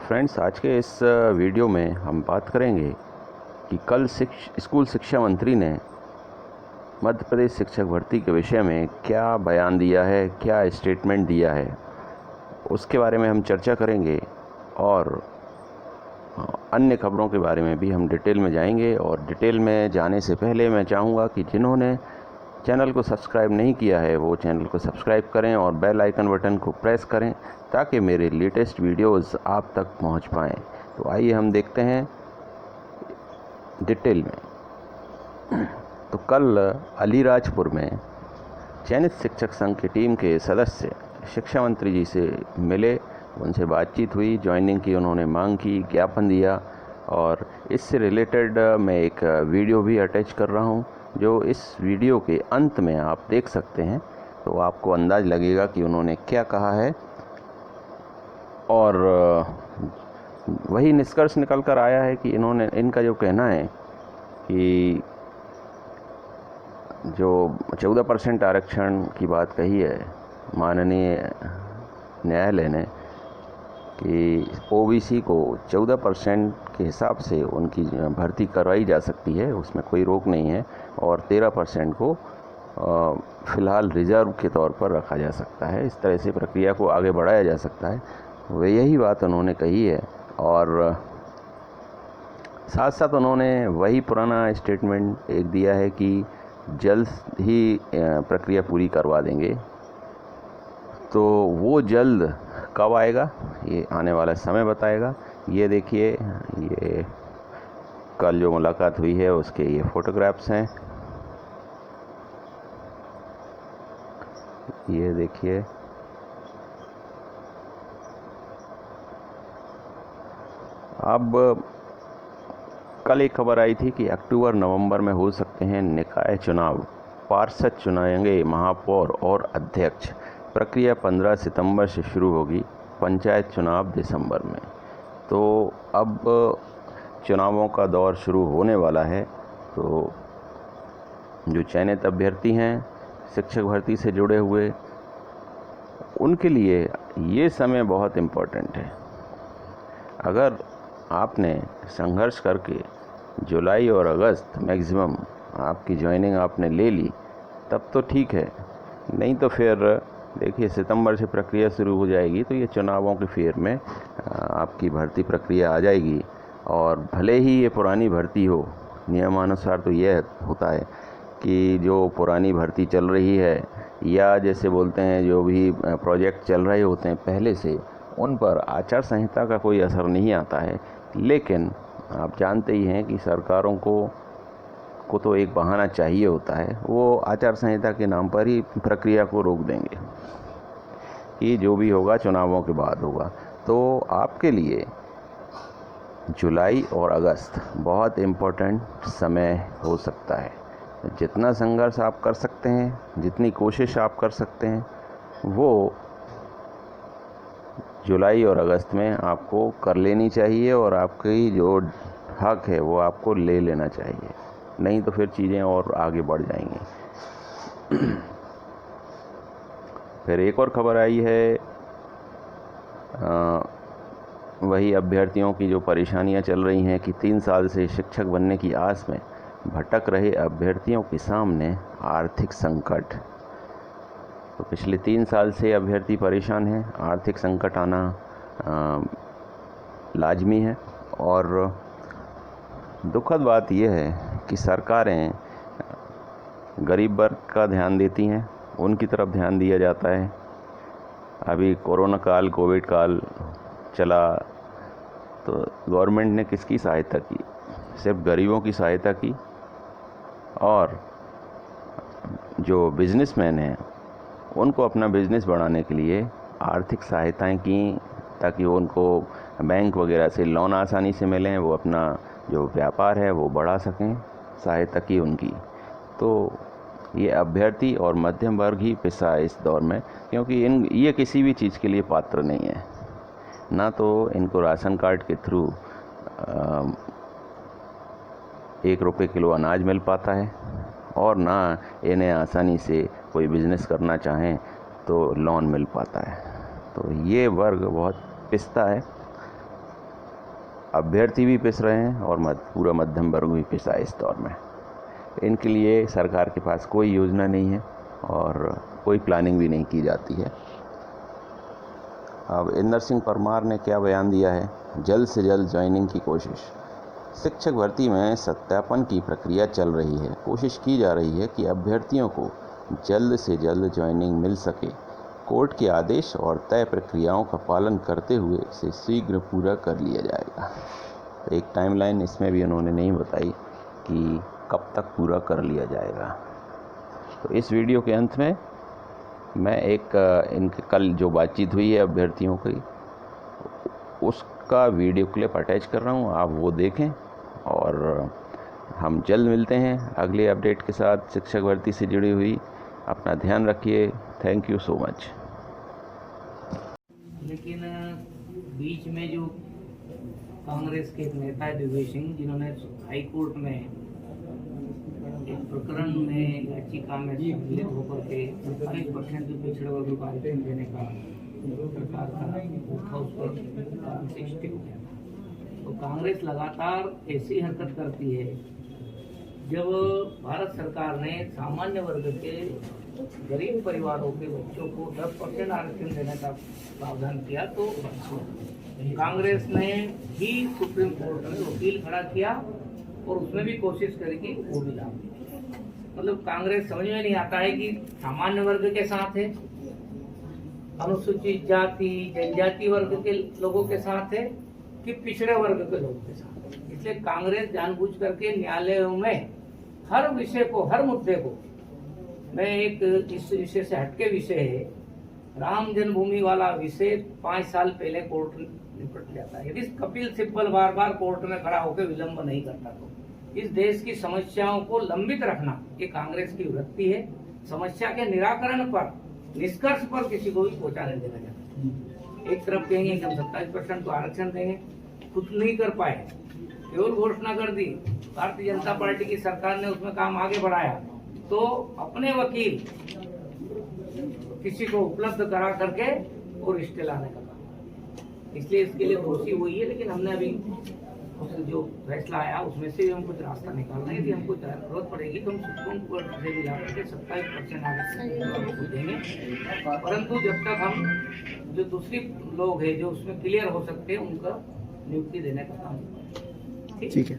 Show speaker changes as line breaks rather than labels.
Friends, आज के इस वीडियो में हम बात करेंगे कि कल स्कूल शिक्षा मंत्री ने मध्य प्रदेश शिक्षक भर्ती के विषय में क्या बयान दिया है, क्या स्टेटमेंट दिया है, उसके बारे में हम चर्चा करेंगे और अन्य खबरों के बारे में भी हम डिटेल में जाएंगे। और डिटेल में जाने से पहले मैं चाहूँगा कि जिन्होंने चैनल को सब्सक्राइब नहीं किया है वो चैनल को सब्सक्राइब करें और बेल आइकन बटन को प्रेस करें ताकि मेरे लेटेस्ट वीडियोस आप तक पहुंच पाएँ। तो आइए हम देखते हैं डिटेल में। तो कल अलीराजपुर में चयनित शिक्षक संघ की टीम के सदस्य शिक्षा मंत्री जी से मिले, उनसे बातचीत हुई, ज्वाइनिंग की उन्होंने मांग की, ज्ञापन दिया और इससे रिलेटेड मैं एक वीडियो भी अटैच कर रहा हूं, जो इस वीडियो के अंत में आप देख सकते हैं। तो आपको अंदाज़ लगेगा कि उन्होंने क्या कहा है और वही निष्कर्ष निकल कर आया है कि इनका जो कहना है कि जो 14% आरक्षण की बात कही है माननीय न्यायालय ने कि ओबीसी को 14% के हिसाब से उनकी भर्ती करवाई जा सकती है, उसमें कोई रोक नहीं है, और 13% को फ़िलहाल रिज़र्व के तौर पर रखा जा सकता है। इस तरह से प्रक्रिया को आगे बढ़ाया जा सकता है। वह यही बात उन्होंने कही है और साथ साथ उन्होंने वही पुराना स्टेटमेंट एक दिया है कि जल्द ही प्रक्रिया पूरी करवा देंगे। तो वो जल्द कब आएगा ये आने वाला समय बताएगा। ये देखिए, ये कल जो मुलाकात हुई है उसके ये फ़ोटोग्राफ्स हैं, ये देखिए। अब कल एक खबर आई थी कि अक्टूबर नवंबर में हो सकते हैं निकाय चुनाव, पार्षद चुनाएंगे महापौर और अध्यक्ष। प्रक्रिया 15 सितंबर से शुरू होगी, पंचायत चुनाव दिसंबर में। तो अब चुनावों का दौर शुरू होने वाला है। तो जो चयनित अभ्यर्थी हैं शिक्षक भर्ती से जुड़े हुए, उनके लिए ये समय बहुत इम्पोर्टेंट है। अगर आपने संघर्ष करके जुलाई और अगस्त मैक्सिमम आपकी ज्वाइनिंग आपने ले ली तब तो ठीक है, नहीं तो फिर देखिए सितंबर से प्रक्रिया शुरू हो जाएगी तो ये चुनावों के फेर में आपकी भर्ती प्रक्रिया आ जाएगी। और भले ही ये पुरानी भर्ती हो, नियमानुसार तो यह होता है कि जो पुरानी भर्ती चल रही है या जैसे बोलते हैं जो भी प्रोजेक्ट चल रहे होते हैं पहले से, उन पर आचार संहिता का कोई असर नहीं आता है। लेकिन आप जानते ही हैं कि सरकारों को तो एक बहाना चाहिए होता है, वो आचार संहिता के नाम पर ही प्रक्रिया को रोक देंगे कि जो भी होगा चुनावों के बाद होगा। तो आपके लिए जुलाई और अगस्त बहुत इम्पोर्टेंट समय हो सकता है। जितना संघर्ष आप कर सकते हैं, जितनी कोशिश आप कर सकते हैं, वो जुलाई और अगस्त में आपको कर लेनी चाहिए और आपकी जो हक है वो आपको ले लेना चाहिए, नहीं तो फिर चीज़ें और आगे बढ़ जाएंगी। फिर एक और खबर आई है, वही अभ्यर्थियों की जो परेशानियां चल रही हैं कि 3 साल से शिक्षक बनने की आस में भटक रहे अभ्यर्थियों के सामने आर्थिक संकट। तो पिछले 3 साल से अभ्यर्थी परेशान हैं, आर्थिक संकट आना लाजमी है। और दुखद बात यह है कि सरकारें गरीब वर्ग का ध्यान देती हैं, उनकी तरफ ध्यान दिया जाता है। अभी कोरोना काल, कोविड काल चला तो गवर्नमेंट ने किसकी सहायता की? सिर्फ गरीबों की सहायता की। और जो बिजनेसमैन हैं उनको अपना बिजनेस बढ़ाने के लिए आर्थिक सहायताएं की ताकि उनको बैंक वगैरह से लोन आसानी से मिलें, वो अपना जो व्यापार है वो बढ़ा सकें, सहायता की उनकी। तो ये अभ्यर्थी और मध्यम वर्ग ही पिसा है इस दौर में, क्योंकि ये किसी भी चीज़ के लिए पात्र नहीं है। ना तो इनको राशन कार्ड के थ्रू 1 रुपये किलो अनाज मिल पाता है और ना इन्हें आसानी से कोई बिज़नेस करना चाहें तो लोन मिल पाता है। तो ये वर्ग बहुत पिसता है। अभ्यर्थी भी पिस रहे हैं और पूरा मध्यम वर्ग भी पिसा है इस दौर में। इनके लिए सरकार के पास कोई योजना नहीं है और कोई प्लानिंग भी नहीं की जाती है। अब इंदर सिंह परमार ने क्या बयान दिया है, जल्द से जल्द ज्वाइनिंग की कोशिश। शिक्षक भर्ती में सत्यापन की प्रक्रिया चल रही है। कोशिश की जा रही है कि अभ्यर्थियों को जल्द से जल्द ज्वाइनिंग मिल सके। कोर्ट के आदेश और तय प्रक्रियाओं का पालन करते हुए इसे शीघ्र पूरा कर लिया जाएगा। एक टाइमलाइन इसमें भी उन्होंने नहीं बताई कि कब तक पूरा कर लिया जाएगा। तो इस वीडियो के अंत में मैं एक इनके कल जो बातचीत हुई है अभ्यर्थियों की, उसका वीडियो क्लिप अटैच कर रहा हूँ, आप वो देखें और हम जल्द मिलते हैं अगले अपडेट के साथ शिक्षक भर्ती से जुड़ी हुई। अपना ध्यान रखिए। Thank you so much.
लेकिन बीच में जो कांग्रेस के एक नेता है दिग्विजय सिंह, जिन्होंने हाई कोर्ट में एक प्रकरण में याचिका में सम्मिलित होकर के 48% जो पिछड़े वर्ग को आरक्षण देने का सरकार का था, उस पर स्टिक हो गया। तो कांग्रेस लगातार ऐसी हरकत करती है। जब भारत सरकार ने सामान्य वर्ग के गरीब परिवारों के बच्चों को 10% आरक्षण देने का प्रावधान किया, तो कांग्रेस ने ही सुप्रीम कोर्ट में वकील खड़ा किया और उसमें भी कोशिश करी कि वो भी लागू। मतलब कांग्रेस समझ में नहीं आता है कि सामान्य वर्ग के साथ है, अनुसूचित जाति जनजाति वर्ग के लोगों के साथ है कि पिछड़े वर्ग के लोगों के साथ है। इसलिए कांग्रेस जानबूझ करके न्यायालयों में हर विषय को, हर मुद्दे को, मैं एक इस विषय से हटके विषय है, राम जन्मभूमि वाला विषय 5 साल पहले कोर्ट निपट जाता है। यदि कपिल सिब्बल बार बार कोर्ट में खड़ा होकर विलंब नहीं करता तो इस देश की समस्याओं को लंबित रखना ये कांग्रेस की वृत्ति है। समस्या के निराकरण पर, निष्कर्ष पर किसी को भी पहुंचा नहीं देना चाहता। एक तरफ कहेंगे कि हम 27% को आरक्षण देंगे, खुद नहीं कर पाए, केवल घोषणा कर दी। भारतीय जनता पार्टी की सरकार ने उसमें काम आगे बढ़ाया तो अपने वकील किसी को उपलब्ध करा करके और रिश्ते लाने का काम। इसलिए इसके लिए दोषी हुई है। लेकिन हमने अभी जो फैसला आया उसमें से भी हम कुछ रास्ता निकालना है। यदि हमको जरूरत पड़ेगी तो हम सुप्रीम कोर्ट से भी जाकर के 27% आरक्षण देंगे। परंतु जब तक हम जो दूसरी लोग हैं जो उसमें क्लियर हो सकते हैं उनका नियुक्ति देने का काम। ठीक है।